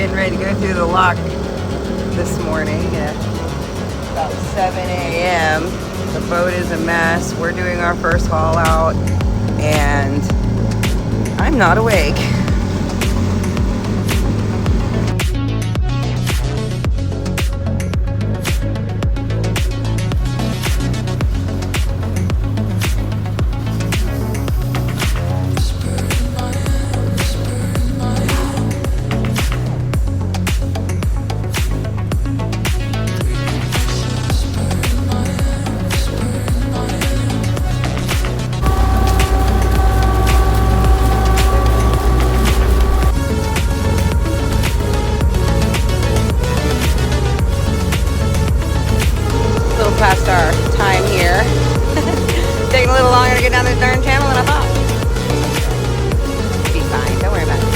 getting ready to go through the lock this morning at about 7 a.m. The boat is a mess. We're doing our first haul out and I'm not awake. Past our time here. Taking a little longer to get down this darn channel than I thought. Be fine, don't worry about it.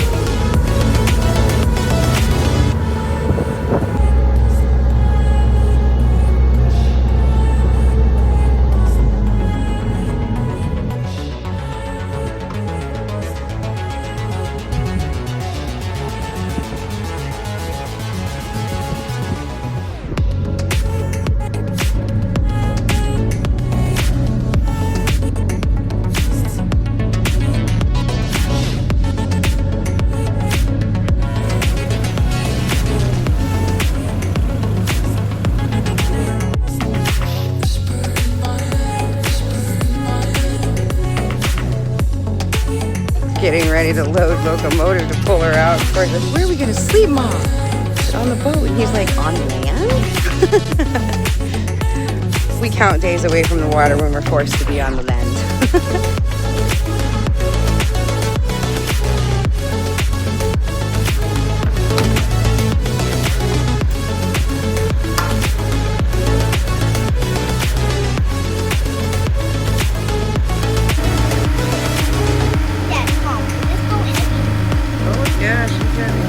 Getting ready to load locomotive to pull her out. Corey's like, where are we gonna sleep, Mom? On the boat. And he's like, on land? We count days away from the water when we're forced to be on the land. Yeah, she's heavy.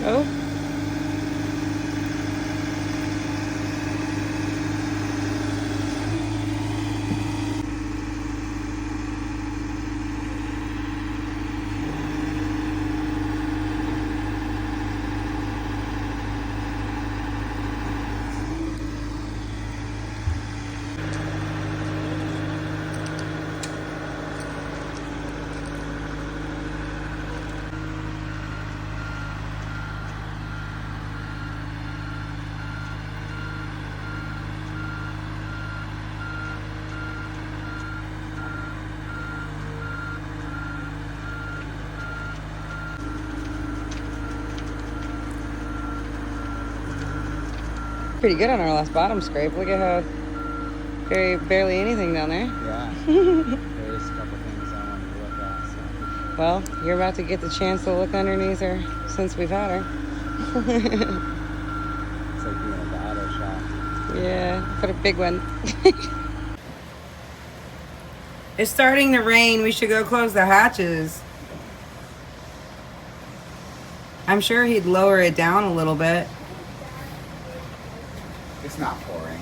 Oh. Pretty good on our last bottom scrape. Look at how barely anything down there. Yeah. There's a couple things I wanted to look at. So. Well, you're about to get the chance to look underneath her since we've had her. It's like being at the auto shop. Yeah, put a big one. It's starting to rain. We should go close the hatches. I'm sure he'd lower it down a little bit. It's not pouring.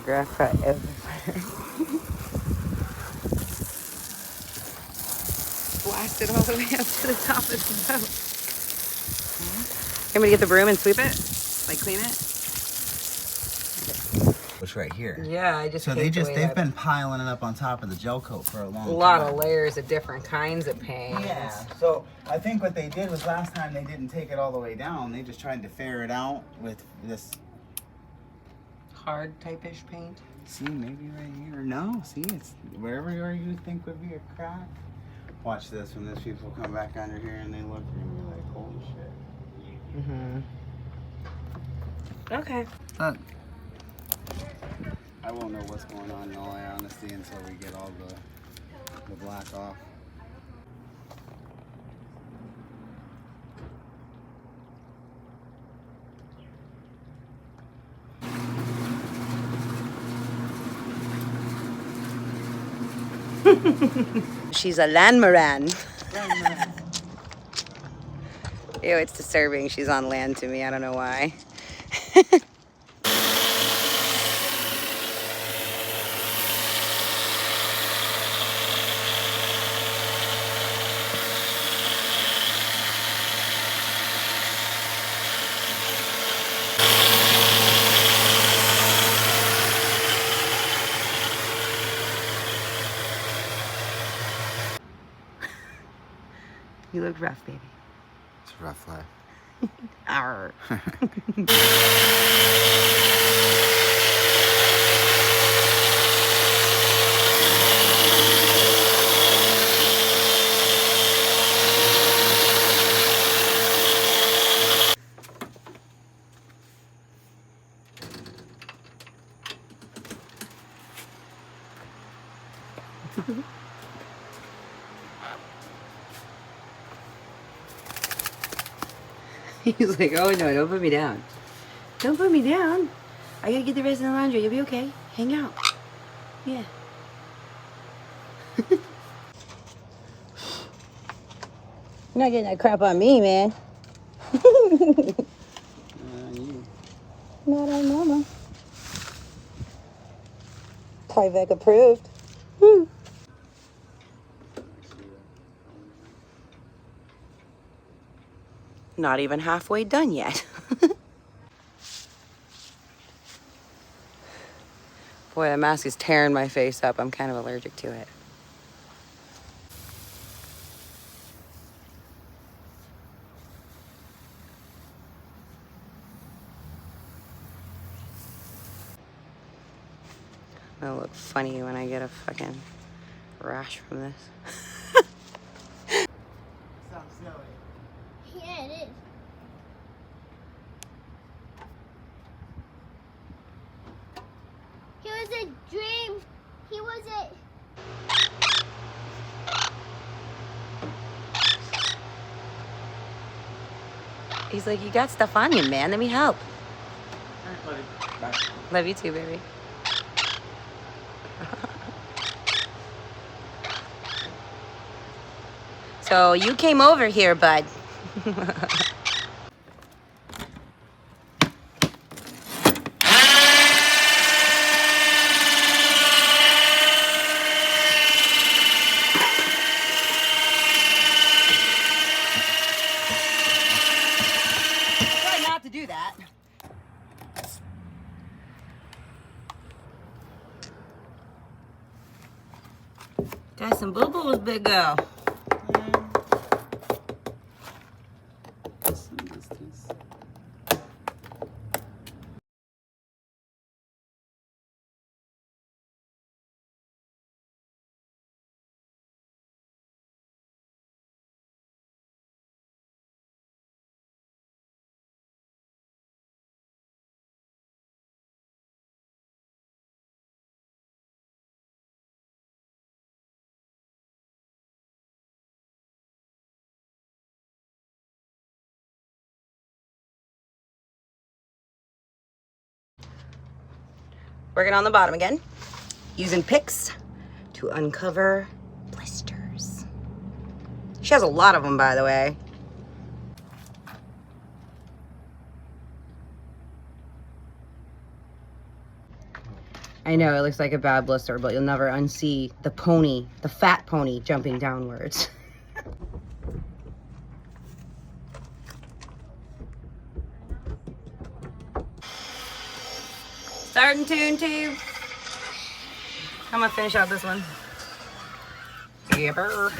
photograph forever. Blasted all the way up to the top of the boat. You want me to get the broom and sweep it? Like clean it? It's right here. Yeah, I just So hate the way they've that- been piling it up on top of the gel coat for a long time. a lot of layers of different kinds of paint. Yeah. So I think what they did was last time they didn't take it all the way down. They just tried to ferret it out with this. Hard type-ish paint. See, maybe right here. No, see, it's wherever you think would be a crack. Watch this when these people come back under here and they look and be like, holy shit. Mm-hmm. Okay. Look. I won't know what's going on in all honesty until we get all the black off. She's a landmaran. Ew, it's disturbing. She's on land to me. I don't know why. You look rough, baby. It's a rough life. Arr. He's like, oh no, don't put me down. Don't put me down. I gotta get the rest of the laundry. You'll be okay. Hang out. Yeah. You're not getting that crap on me, man. Not on mama. Tyvek approved. Hmm. Not even halfway done yet. Boy, that mask is tearing my face up. I'm kind of allergic to it. It'll look funny when I get a fucking rash from this. Sounds silly. Yeah, it is. He was a dream. He was a... He's like, you got stuff on you, man. Let me help. All right, buddy. Bye. Love you too, baby. So you came over here, bud. Try not to do that. Got some boo-boos, big girl. Some distance. Working on the bottom again. Using picks to uncover blisters. She has a lot of them, by the way. I know it looks like a bad blister, but you'll never unsee the pony, the fat pony jumping downwards. Starting tune tube. I'm gonna finish out this one. Yeah, burr.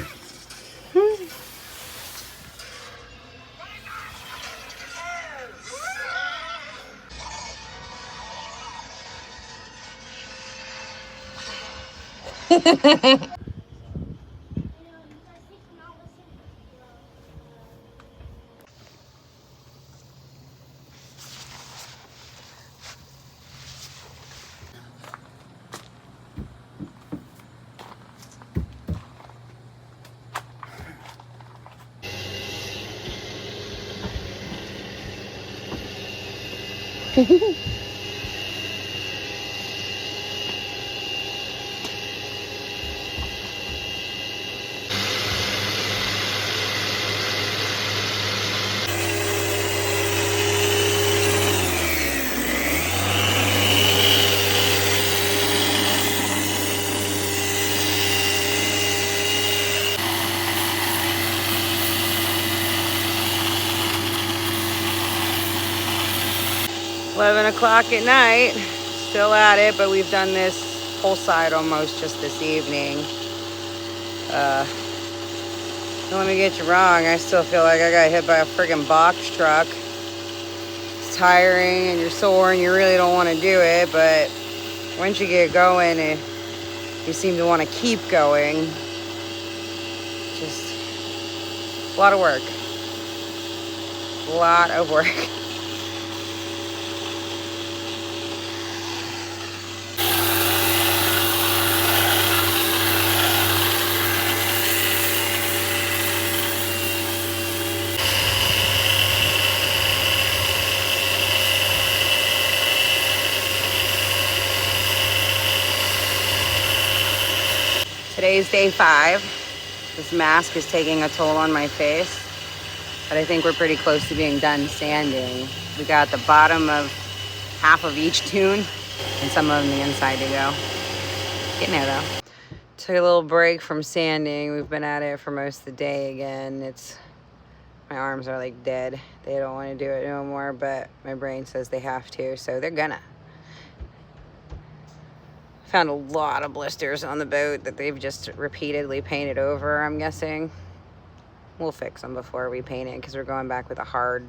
$11 at night, still at it, but we've done this whole side almost just this evening. Don't let me get you wrong, I still feel like I got hit by a friggin' box truck. It's tiring and you're sore and you really don't want to do it, but once you get going, you seem to want to keep going. Just a lot of work. A lot of work. Today's day 5. This mask is taking a toll on my face, but I think we're pretty close to being done sanding. We got the bottom of half of each tune and some of the inside to go. Getting there though. Took a little break from sanding. We've been at it for most of the day again. My arms are like dead. They don't want to do it no more, but my brain says they have to, so they're gonna. Found a lot of blisters on the boat that they've just repeatedly painted over, I'm guessing. We'll fix them before we paint it because we're going back with a hard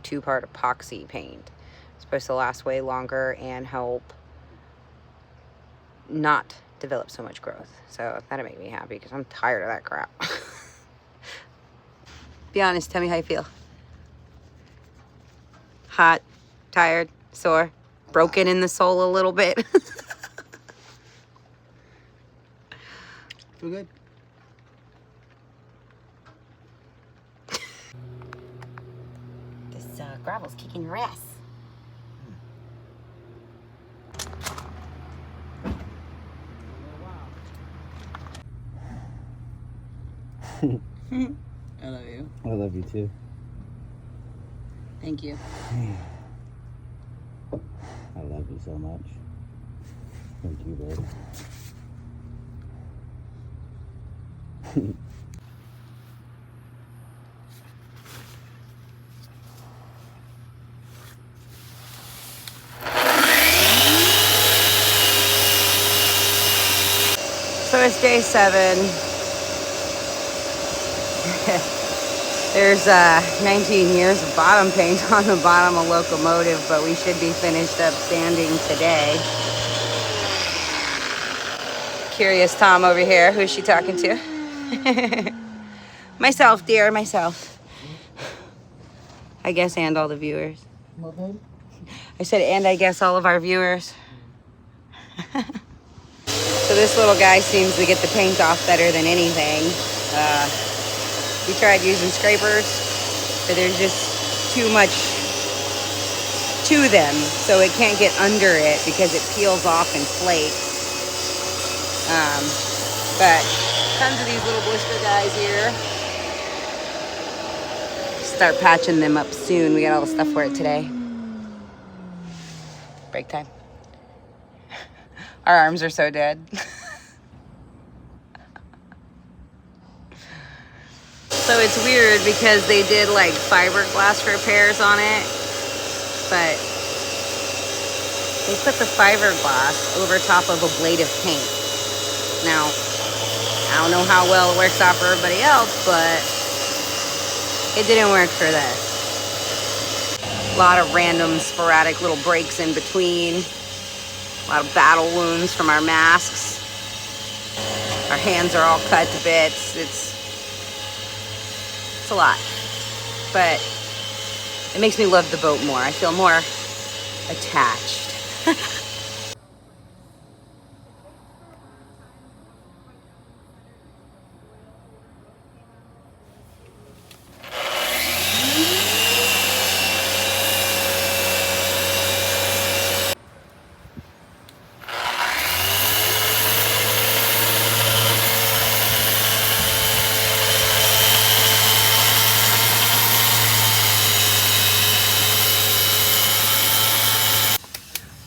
2-part epoxy paint. It's supposed to last way longer and help not develop so much growth. So that'll make me happy because I'm tired of that crap. Be honest, tell me how you feel. Hot, tired, sore, broken in the soul a little bit. Feel good? This gravel's kicking your ass. I love you. I love you too. Thank you. I love you so much. Thank you, baby. So it's day 7. There's 19 years of bottom paint on the bottom of locomotive, but we should be finished up sanding today. Curious Tom over here. Who's she talking to? Myself, dear, myself. I guess, and all the viewers. I said, and I guess all of our viewers. So this little guy seems to get the paint off better than anything. We tried using scrapers, but there's just too much to them, so it can't get under it because it peels off and flakes. But tons of these little blister guys here. Start patching them up soon. We got all the stuff for it today. Break time. Our arms are so dead. So it's weird because they did like fiberglass repairs on it, but they put the fiberglass over top of a blade of paint. Now, I don't know how well it works out for everybody else, but it didn't work for this. A lot of random sporadic little breaks in between. A lot of battle wounds from our masks. Our hands are all cut to bits. It's a lot, but it makes me love the boat more. I feel more attached.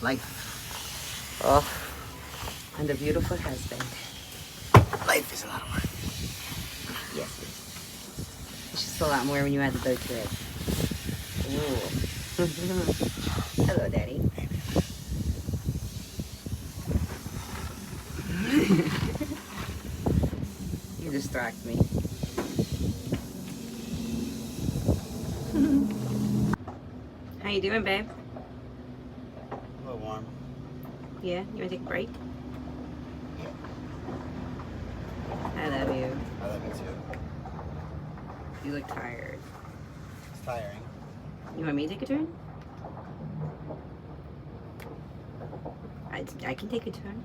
Life. Oh, and a beautiful husband. Life is a lot of work. Yes. It's just a lot more when you add the boat to it. Ooh. Hello, Daddy. You distract me. How you doing, babe? A little warm. Yeah? You wanna take a break? Yeah. I love you. I love you too. You look tired. It's tiring. You want me to take a turn? I can take a turn.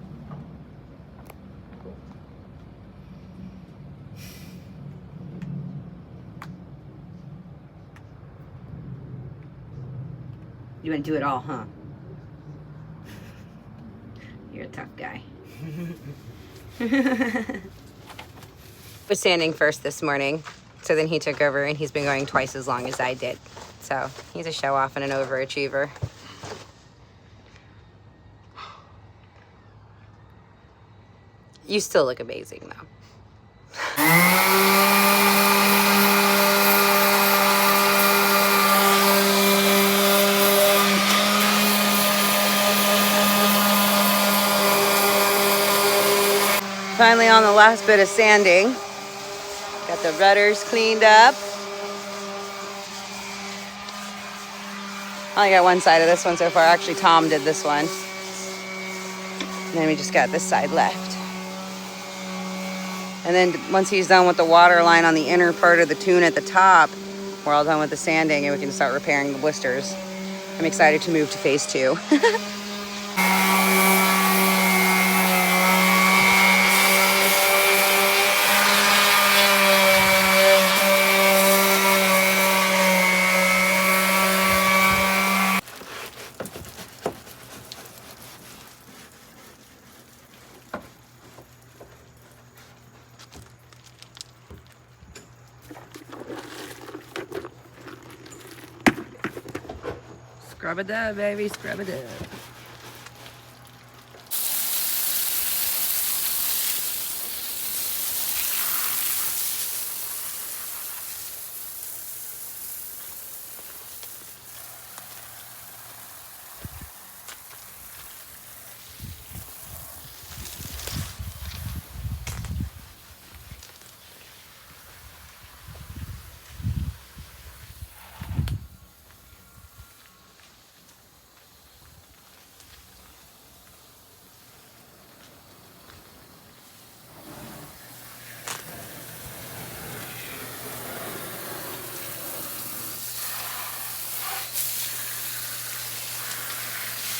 You want to do it all, huh? You're a tough guy. Was standing first this morning, so then he took over and he's been going twice as long as I did. So he's a show off and an overachiever. You still look amazing though. Finally on the last bit of sanding. Got the rudders cleaned up. I only got one side of this one so far. Actually, Tom did this one. And then we just got this side left. And then once he's done with the water line on the inner part of the tune at the top, we're all done with the sanding and we can start repairing the blisters. I'm excited to move to phase 2. Scrub-a-dub, baby, scrub-a-dub.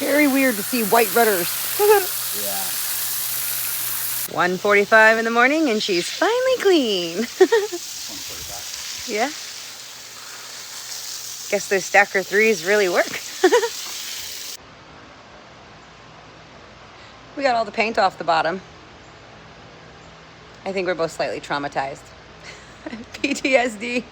Very weird to see white rudders. Yeah. 1:45 in the morning and she's finally clean. 145. Yeah. Guess those stacker 3s really work. We got all the paint off the bottom. I think we're both slightly traumatized. PTSD.